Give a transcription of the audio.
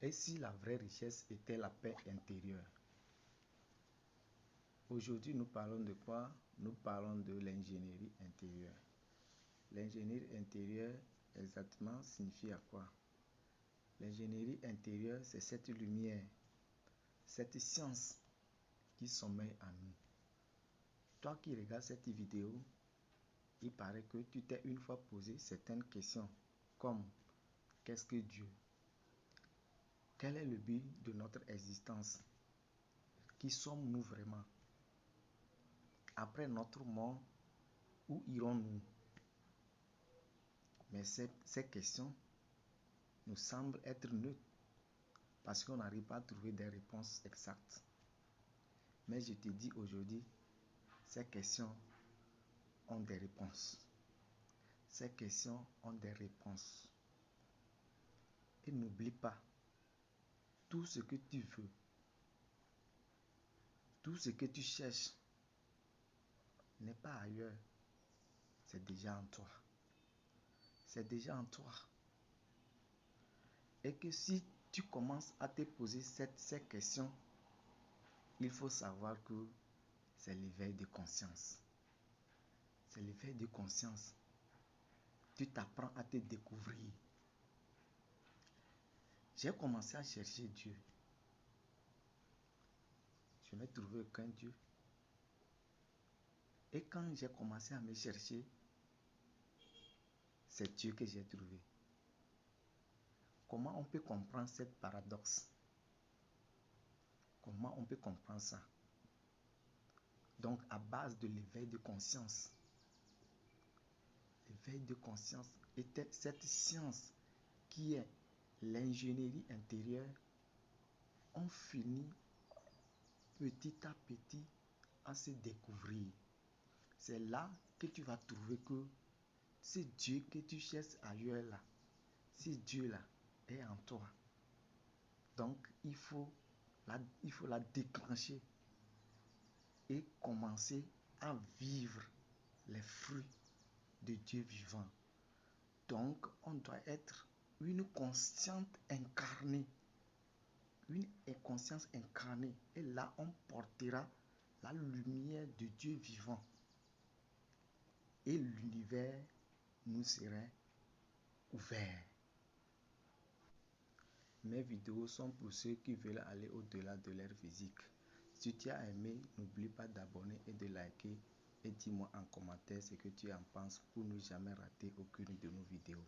Et si la vraie richesse était la paix intérieure? Aujourd'hui, nous parlons de quoi? Nous parlons de l'ingénierie intérieure. L'ingénierie intérieure, exactement, signifie à quoi? L'ingénierie intérieure, c'est cette lumière, cette science qui sommeille en nous. Toi qui regardes cette vidéo, il paraît que tu t'es une fois posé certaines questions, comme qu'est-ce que Dieu? Quel est le but de notre existence? Qui sommes-nous vraiment? Après notre mort, où irons-nous? Mais ces questions nous semblent être neutres parce qu'on n'arrive pas à trouver des réponses exactes. Mais je te dis aujourd'hui, ces questions ont des réponses. Ces questions ont des réponses. Et n'oublie pas, tout ce que tu veux, tout ce que tu cherches n'est pas ailleurs, c'est déjà en toi. C'est déjà en toi. Et que si tu commences à te poser ces questions, il faut savoir que c'est l'éveil de conscience. C'est l'éveil de conscience. Tu t'apprends à te découvrir. J'ai commencé à chercher Dieu. Je n'ai trouvé aucun Dieu. Et quand j'ai commencé à me chercher, c'est Dieu que j'ai trouvé. Comment on peut comprendre cette paradoxe? Comment on peut comprendre ça? Donc, à base de l'éveil de conscience. L'éveil de conscience était cette science qui est l'ingénierie intérieure. On finit petit à petit à se découvrir. C'est là que tu vas trouver que ce Dieu que tu cherches ailleurs là, ce Dieu là est en toi. Donc, il faut la déclencher et commencer à vivre les fruits de Dieu vivant. Donc, on doit être une conscience incarnée. Une conscience incarnée. Et là, on portera la lumière de Dieu vivant. Et l'univers nous serait ouvert. Mes vidéos sont pour ceux qui veulent aller au-delà de leur physique. Si tu as aimé, n'oublie pas d'abonner et de liker. Et dis-moi en commentaire ce que tu en penses pour ne jamais rater aucune de nos vidéos.